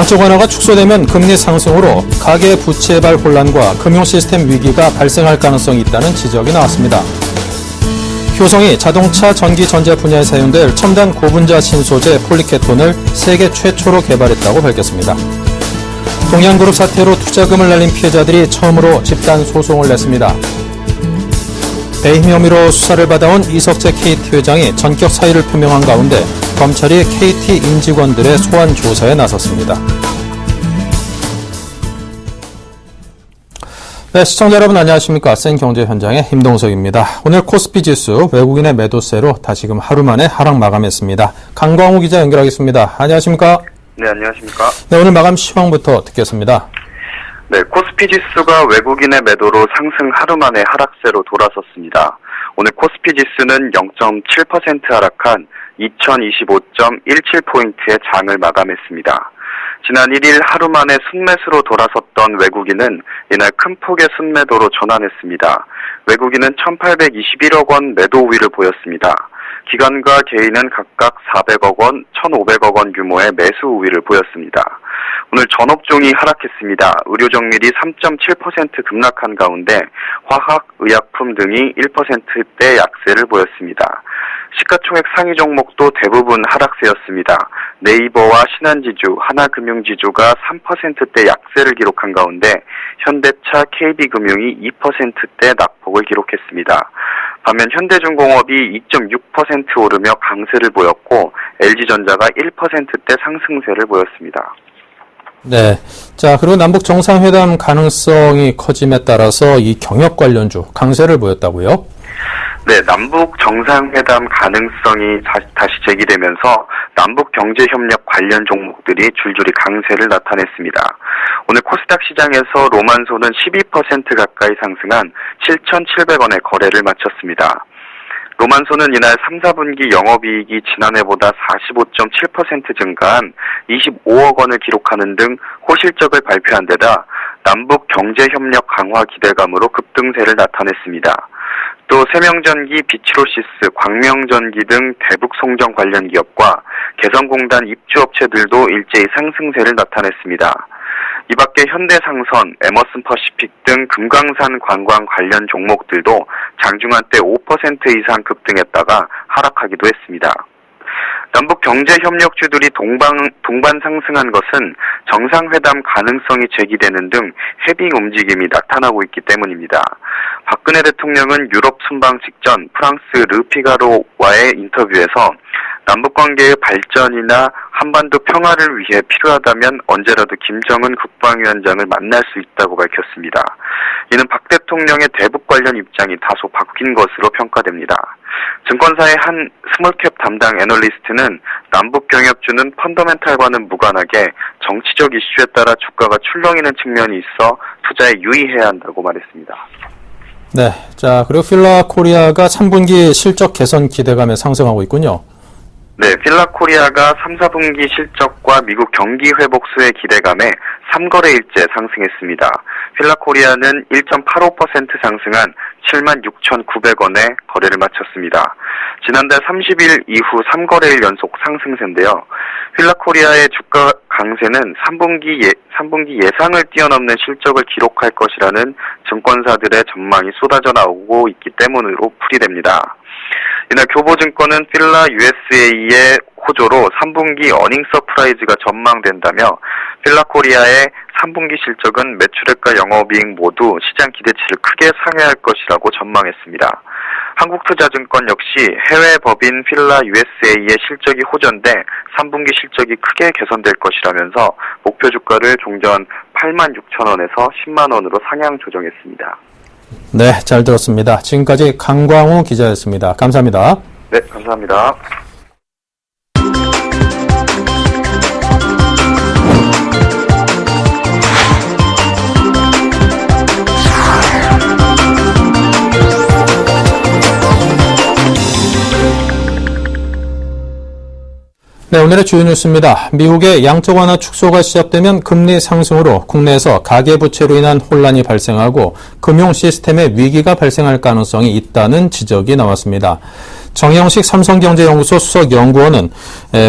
양적 완화가 축소되면 금리 상승으로 가계 부채발 혼란과 금융 시스템 위기가 발생할 가능성이 있다는 지적이 나왔습니다. 효성이 자동차 전기 전자 분야에 사용될 첨단 고분자 신소재 폴리케톤을 세계 최초로 개발했다고 밝혔습니다. 동양그룹 사태로 투자금을 날린 피해자들이 처음으로 집단 소송을 냈습니다. 배임 혐의로 수사를 받아온 이석재 KT 회장이 전격 사의를 표명한 가운데 검찰이 KT 임직원들의 소환 조사에 나섰습니다. 네, 시청자 여러분 안녕하십니까. 센경제 현장의 임동석입니다. 오늘 코스피 지수 외국인의 매도세로 다시금 하루 만에 하락 마감했습니다. 강광우 기자 연결하겠습니다. 안녕하십니까. 네, 안녕하십니까. 네, 오늘 마감 시황부터 듣겠습니다. 네, 코스피 지수가 외국인의 매도로 상승 하루 만에 하락세로 돌아섰습니다. 오늘 코스피 지수는 0.7% 하락한 2025.17포인트의 장을 마감했습니다. 지난 1일 하루 만에 순매수로 돌아섰던 외국인은 이날 큰 폭의 순매도로 전환했습니다. 외국인은 1,821억 원 매도 우위를 보였습니다. 기관과 개인은 각각 400억 원, 1,500억 원 규모의 매수 우위를 보였습니다. 오늘 전업종이 하락했습니다. 의료정밀이 3.7% 급락한 가운데 화학, 의약품 등이 1%대 약세를 보였습니다. 시가총액 상위 종목도 대부분 하락세였습니다. 네이버와 신한지주, 하나금융지주가 3%대 약세를 기록한 가운데 현대차, KB금융이 2%대 낙폭을 기록했습니다. 반면 현대중공업이 2.6% 오르며 강세를 보였고 LG전자가 1%대 상승세를 보였습니다. 네. 자, 그리고 남북 정상회담 가능성이 커짐에 따라서 이 경협 관련주 강세를 보였다고요? 네, 남북 정상회담 가능성이 다시 제기되면서 남북 경제협력 관련 종목들이 줄줄이 강세를 나타냈습니다. 오늘 코스닥 시장에서 로만소는 12% 가까이 상승한 7,700원의 거래를 마쳤습니다. 로만소는 이날 3, 4분기 영업이익이 지난해보다 45.7% 증가한 25억 원을 기록하는 등 호실적을 발표한 데다 남북 경제협력 강화 기대감으로 급등세를 나타냈습니다. 또 세명전기, 비치로시스, 광명전기 등 대북 송정 관련 기업과 개성공단 입주업체들도 일제히 상승세를 나타냈습니다. 이 밖에 현대상선, 에머슨 퍼시픽 등 금강산 관광 관련 종목들도 장중한 때 5% 이상 급등했다가 하락하기도 했습니다. 남북 경제협력주들이 동반 상승한 것은 정상회담 가능성이 제기되는 등 해빙 움직임이 나타나고 있기 때문입니다. 박근혜 대통령은 유럽 순방 직전 프랑스 르피가로와의 인터뷰에서 남북관계의 발전이나 한반도 평화를 위해 필요하다면 언제라도 김정은 국방위원장을 만날 수 있다고 밝혔습니다. 이는 박 대통령의 대북 관련 입장이 다소 바뀐 것으로 평가됩니다. 증권사의 한 스몰캡 담당 애널리스트는 남북 경협주는 펀더멘탈과는 무관하게 정치적 이슈에 따라 주가가 출렁이는 측면이 있어 투자에 유의해야 한다고 말했습니다. 네, 자 그리고 필라코리아가 3분기 실적 개선 기대감에 상승하고 있군요. 네, 필라코리아가 3, 4분기 실적과 미국 경기 회복 수의 기대감에 3거래일째 상승했습니다. 필라코리아는 1.85% 상승한 76,900원에 거래를 마쳤습니다. 지난달 30일 이후 3거래일 연속 상승세인데요. 필라코리아의 주가 강세는 3분기 예상을 뛰어넘는 실적을 기록할 것이라는 증권사들의 전망이 쏟아져 나오고 있기 때문으로 풀이됩니다. 이날 교보증권은 필라 USA의 호조로 3분기 어닝 서프라이즈가 전망된다며 필라코리아의 3분기 실적은 매출액과 영업이익 모두 시장 기대치를 크게 상회할 것이라고 전망했습니다. 한국투자증권 역시 해외 법인 필라 USA의 실적이 호전돼 3분기 실적이 크게 개선될 것이라면서 목표 주가를 종전 86,000원에서 10만원으로 상향 조정했습니다. 네, 잘 들었습니다. 지금까지 강광우 기자였습니다. 감사합니다. 네, 감사합니다. 네, 오늘의 주요 뉴스입니다. 미국의 양적 완화 축소가 시작되면 금리 상승으로 국내에서 가계부채로 인한 혼란이 발생하고 금융 시스템의 위기가 발생할 가능성이 있다는 지적이 나왔습니다. 정영식 삼성경제연구소 수석연구원은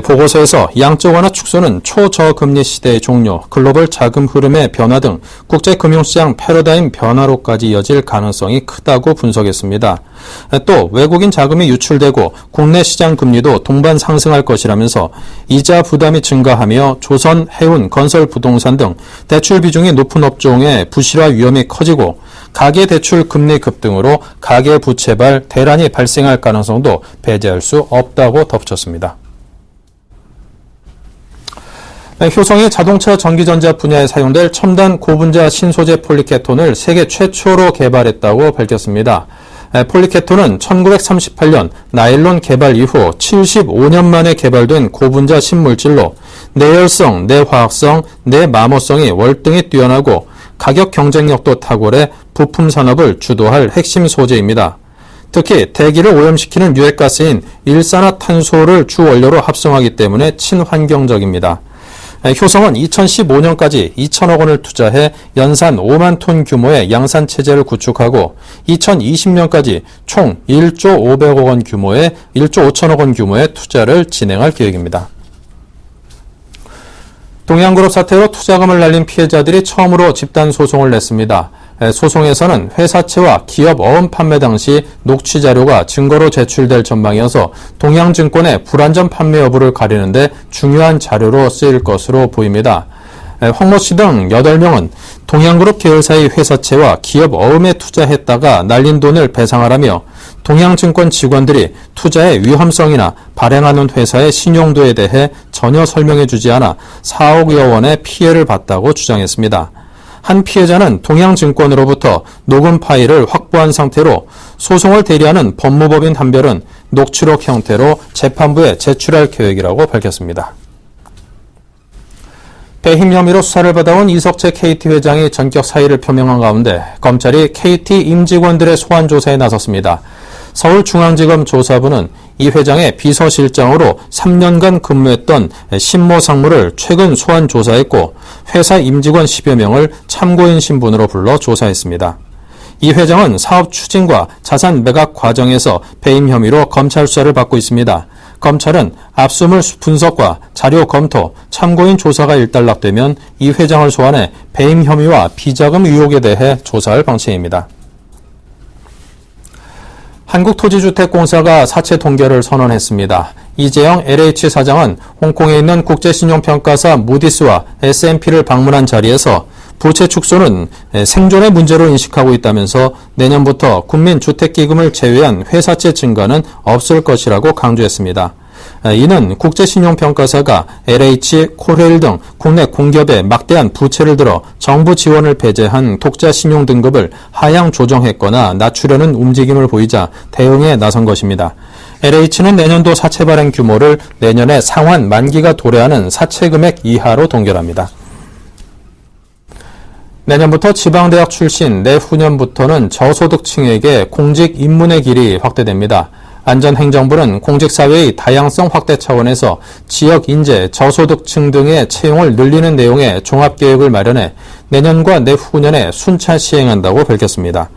보고서에서 양적 완화 축소는 초저금리 시대의 종료, 글로벌 자금 흐름의 변화 등 국제금융시장 패러다임 변화로까지 이어질 가능성이 크다고 분석했습니다. 또 외국인 자금이 유출되고 국내 시장 금리도 동반 상승할 것이라면서 이자 부담이 증가하며 조선, 해운, 건설, 부동산 등 대출 비중이 높은 업종의 부실화 위험이 커지고 가계대출 금리 급등으로 가계부채발 대란이 발생할 가능성도 배제할 수 없다고 덧붙였습니다. 효성이 자동차 전기전자 분야에 사용될 첨단 고분자 신소재 폴리케톤을 세계 최초로 개발했다고 밝혔습니다. 폴리케톤은 1938년 나일론 개발 이후 75년 만에 개발된 고분자 신물질로 내열성, 내화학성, 내마모성이 월등히 뛰어나고 가격 경쟁력도 탁월해 부품 산업을 주도할 핵심 소재입니다. 특히 대기를 오염시키는 유해가스인 일산화탄소를 주 원료로 합성하기 때문에 친환경적입니다. 효성은 2015년까지 2천억 원을 투자해 연산 5만 톤 규모의 양산 체제를 구축하고 2020년까지 총 1조 500억 원 규모의 1조 5천억 원 규모의 투자를 진행할 계획입니다. 동양그룹 사태로 투자금을 날린 피해자들이 처음으로 집단 소송을 냈습니다. 소송에서는 회사채와 기업 어음 판매 당시 녹취 자료가 증거로 제출될 전망이어서 동양증권의 불완전 판매 여부를 가리는데 중요한 자료로 쓰일 것으로 보입니다. 황모 씨 등 8명은 동양그룹 계열사의 회사채와 기업 어음에 투자했다가 날린 돈을 배상하라며 동양증권 직원들이 투자의 위험성이나 발행하는 회사의 신용도에 대해 전혀 설명해주지 않아 4억여 원의 피해를 봤다고 주장했습니다. 한 피해자는 동양증권으로부터 녹음 파일을 확보한 상태로 소송을 대리하는 법무법인 한별은 녹취록 형태로 재판부에 제출할 계획이라고 밝혔습니다. 배임 혐의로 수사를 받아온 이석채 KT 회장이 전격 사의를 표명한 가운데 검찰이 KT 임직원들의 소환 조사에 나섰습니다. 서울중앙지검 조사부는 이 회장의 비서실장으로 3년간 근무했던 신모 상무를 최근 소환 조사했고 회사 임직원 10여 명을 참고인 신분으로 불러 조사했습니다. 이 회장은 사업 추진과 자산 매각 과정에서 배임 혐의로 검찰 수사를 받고 있습니다. 검찰은 압수물 분석과 자료 검토, 참고인 조사가 일단락되면 이 회장을 소환해 배임 혐의와 비자금 의혹에 대해 조사할 방침입니다. 한국토지주택공사가 사채 동결을 선언했습니다. 이재영 LH 사장은 홍콩에 있는 국제신용평가사 무디스와 S&P를 방문한 자리에서 부채 축소는 생존의 문제로 인식하고 있다면서 내년부터 국민주택기금을 제외한 회사채 증가는 없을 것이라고 강조했습니다. 이는 국제신용평가사가 LH, 코레일 등 국내 공기업에 막대한 부채를 들어 정부 지원을 배제한 독자 신용 등급을 하향 조정했거나 낮추려는 움직임을 보이자 대응에 나선 것입니다. LH는 내년도 사채 발행 규모를 내년에 상환 만기가 도래하는 사채 금액 이하로 동결합니다. 내년부터 지방대학 출신, 내후년부터는 저소득층에게 공직 입문의 길이 확대됩니다. 안전행정부는 공직사회의 다양성 확대 차원에서 지역 인재, 저소득층 등의 채용을 늘리는 내용의 종합계획을 마련해 내년과 내후년에 순차 시행한다고 밝혔습니다.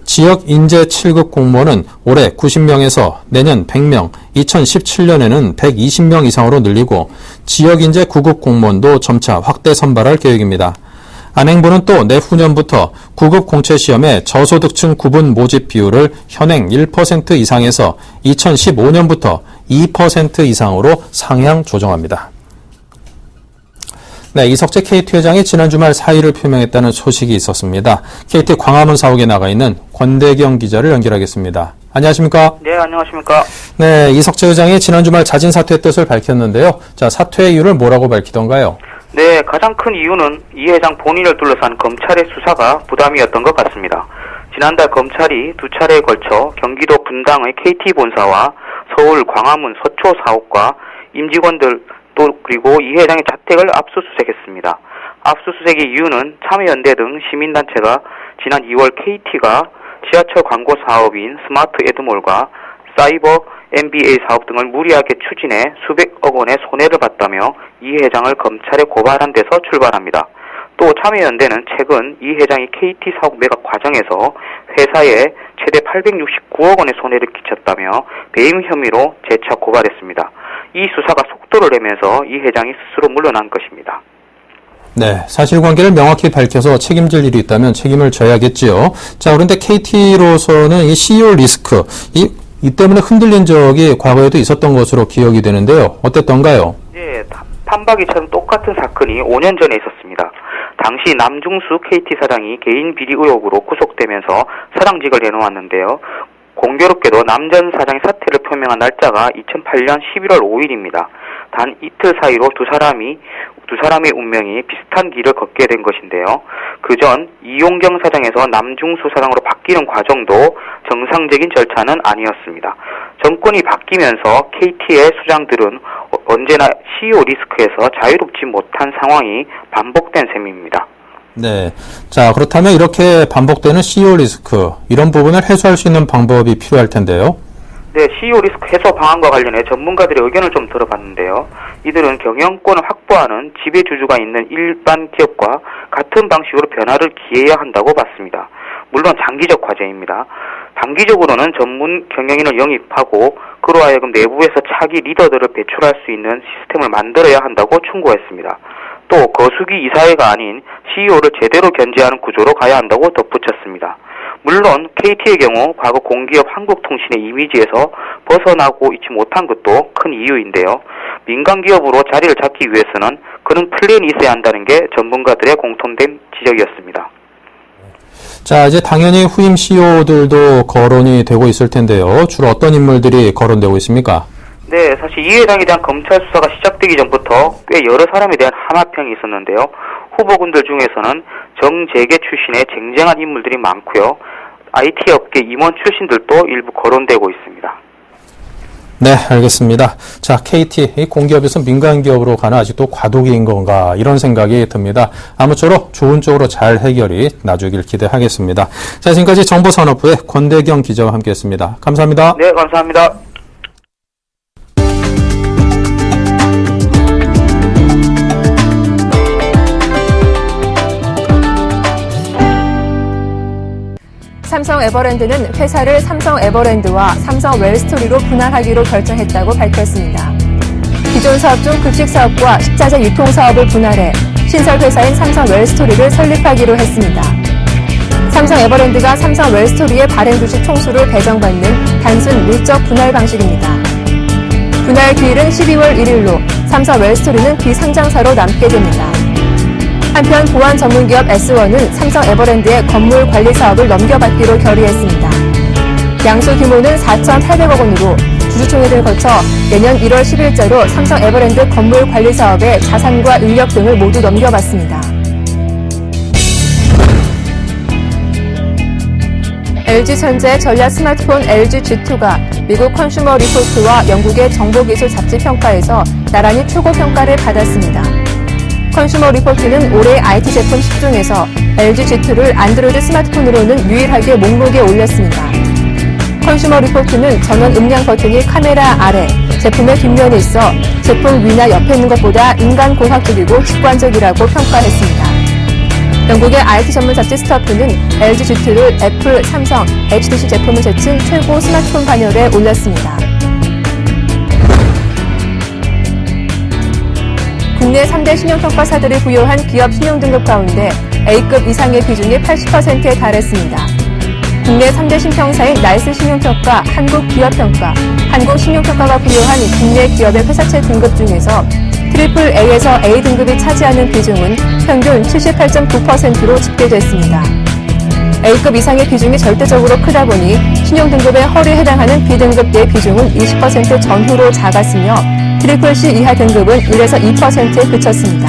지역 인재 7급 공무원은 올해 90명에서 내년 100명, 2017년에는 120명 이상으로 늘리고 지역 인재 9급 공무원도 점차 확대 선발할 계획입니다. 안행부는 또 내후년부터 9급 공채시험의 저소득층 구분 모집 비율을 현행 1% 이상에서 2015년부터 2% 이상으로 상향 조정합니다. 네, 이석채 KT 회장이 지난 주말 사의를 표명했다는 소식이 있었습니다. KT 광화문 사옥에 나가 있는 권대경 기자를 연결하겠습니다. 안녕하십니까? 네, 안녕하십니까? 네, 이석채 회장이 지난 주말 자진 사퇴의 뜻을 밝혔는데요. 자, 사퇴의 이유를 뭐라고 밝히던가요? 네, 가장 큰 이유는 이 회장 본인을 둘러싼 검찰의 수사가 부담이었던 것 같습니다. 지난달 검찰이 두 차례에 걸쳐 경기도 분당의 KT 본사와 서울 광화문 서초 사옥과 임직원들 또 그리고 이 회장의 자택을 압수수색했습니다. 압수수색의 이유는 참여연대 등 시민단체가 지난 2월 KT가 지하철 광고 사업인 스마트 에드몰과 사이버 MBA 사업 등을 무리하게 추진해 수백억 원의 손해를 봤다며 이 회장을 검찰에 고발한 데서 출발합니다. 또 참여연대는 최근 이 회장이 KT 사옥 매각 과정에서 회사에 최대 869억 원의 손해를 끼쳤다며 배임 혐의로 재차 고발했습니다. 이 수사가 속도를 내면서 이 회장이 스스로 물러난 것입니다. 네, 사실관계를 명확히 밝혀서 책임질 일이 있다면 책임을 져야겠지요. 자, 그런데 KT로서는 이 CEO 리스크, 이 때문에 흔들린 적이 과거에도 있었던 것으로 기억이 되는데요. 어땠던가요? 예, 판박이처럼 똑같은 사건이 5년 전에 있었습니다. 당시 남중수 KT 사장이 개인 비리 의혹으로 구속되면서 사장직을 내놓았는데요. 공교롭게도 남 전 사장의 사퇴를 표명한 날짜가 2008년 11월 5일입니다. 단 이틀 사이로 두 사람의 운명이 비슷한 길을 걷게 된 것인데요. 그전 이용경 사장에서 남중수 사장으로 바뀌는 과정도 정상적인 절차는 아니었습니다. 정권이 바뀌면서 KT의 수장들은 언제나 CEO 리스크에서 자유롭지 못한 상황이 반복된 셈입니다. 네. 자, 그렇다면 이렇게 반복되는 CEO 리스크, 이런 부분을 해소할 수 있는 방법이 필요할 텐데요. 네, CEO 리스크 해소 방안과 관련해 전문가들의 의견을 좀 들어봤는데요. 이들은 경영권을 확보하는 지배주주가 있는 일반 기업과 같은 방식으로 변화를 기해야 한다고 봤습니다. 물론 장기적 과제입니다. 단기적으로는 전문 경영인을 영입하고 그로 하여금 내부에서 차기 리더들을 배출할 수 있는 시스템을 만들어야 한다고 충고했습니다. 또 거수기 이사회가 아닌 CEO를 제대로 견제하는 구조로 가야 한다고 덧붙였습니다. 물론 KT의 경우 과거 공기업 한국통신의 이미지에서 벗어나고 있지 못한 것도 큰 이유인데요. 민간 기업으로 자리를 잡기 위해서는 그런 플랜이 있어야 한다는 게 전문가들의 공통된 지적이었습니다. 자, 이제 당연히 후임 CEO들도 거론이 되고 있을 텐데요. 주로 어떤 인물들이 거론되고 있습니까? 네, 사실 이 회장에 대한 검찰 수사가 시작되기 전부터 꽤 여러 사람에 대한 함합평이 있었는데요. 후보군들 중에서는 정재계 출신의 쟁쟁한 인물들이 많고요. IT 업계 임원 출신들도 일부 거론되고 있습니다. 네, 알겠습니다. 자, KT, 이 공기업에서 민간기업으로 가는 아직도 과도기인 건가, 이런 생각이 듭니다. 아무쪼록 좋은 쪽으로 잘 해결이 나주길 기대하겠습니다. 자, 지금까지 정보산업부의 권대경 기자와 함께했습니다. 감사합니다. 네, 감사합니다. 삼성 에버랜드는 회사를 삼성 에버랜드와 삼성 웰스토리로 분할하기로 결정했다고 밝혔습니다. 기존 사업 중 급식 사업과 식자재 유통 사업을 분할해 신설 회사인 삼성 웰스토리를 설립하기로 했습니다. 삼성 에버랜드가 삼성 웰스토리의 발행 주식 총수를 배정받는 단순 물적 분할 방식입니다. 분할 기일은 12월 1일로 삼성 웰스토리는 비상장사로 남게 됩니다. 한편 보안 전문기업 S1은 삼성 에버랜드의 건물 관리 사업을 넘겨받기로 결의했습니다. 양수 규모는 4,800억 원으로 주주총회를 거쳐 내년 1월 10일자로 삼성 에버랜드 건물 관리 사업에 자산과 인력 등을 모두 넘겨받습니다. LG전자의 전략 스마트폰 LG G2가 미국 컨슈머 리포트와 영국의 정보기술 잡지 평가에서 나란히 최고 평가를 받았습니다. 컨슈머 리포트는 올해 IT 제품 10중에서 LG G2를 안드로이드 스마트폰으로는 유일하게 목록에 올렸습니다. 컨슈머 리포트는 전원 음량 버튼이 카메라 아래, 제품의 뒷면에 있어 제품 위나 옆에 있는 것보다 인간 공학적이고 직관적이라고 평가했습니다. 영국의 IT 전문 잡지 스타프는 LG G2를 애플, 삼성, HTC 제품을 제친 최고 스마트폰 반열에 올렸습니다. 국내 3대 신용평가사들이 부여한 기업 신용등급 가운데 A급 이상의 비중이 80%에 달했습니다. 국내 3대 신평사인 나이스 신용평가, 한국기업평가, 한국신용평가가 부여한 국내 기업의 회사채 등급 중에서 트리플 A에서 A 등급이 차지하는 비중은 평균 78.9%로 집계됐습니다. A급 이상의 비중이 절대적으로 크다 보니 신용등급의 허리에 해당하는 B등급 내 비중은 20% 전후로 작았으며 트리플 C 이하 등급은 1에서 2%에 그쳤습니다.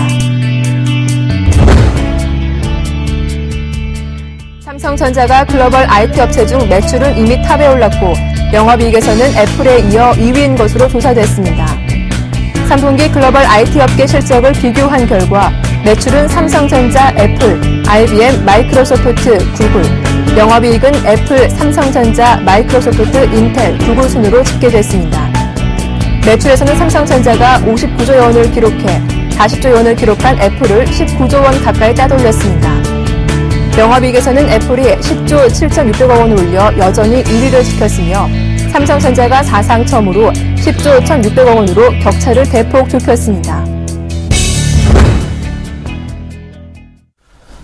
삼성전자가 글로벌 IT 업체 중 매출은 이미 탑에 올랐고 영업이익에서는 애플에 이어 2위인 것으로 조사됐습니다. 3분기 글로벌 IT 업계 실적을 비교한 결과 매출은 삼성전자, 애플, IBM, 마이크로소프트, 구글, 영업이익은 애플, 삼성전자, 마이크로소프트, 인텔, 구글 순으로 집계됐습니다. 매출에서는 삼성전자가 59조 원을 기록해 40조 원을 기록한 애플을 19조 원 가까이 따돌렸습니다. 영업이익에서는 애플이 10조 7,600억 원을 올려 여전히 1위를 지켰으며 삼성전자가 사상 처음으로 10조 1,600억 원으로 격차를 대폭 좁혔습니다.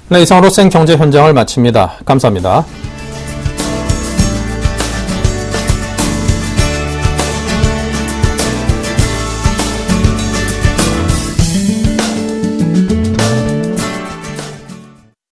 네, 이상으로 생경제 현장을 마칩니다. 감사합니다.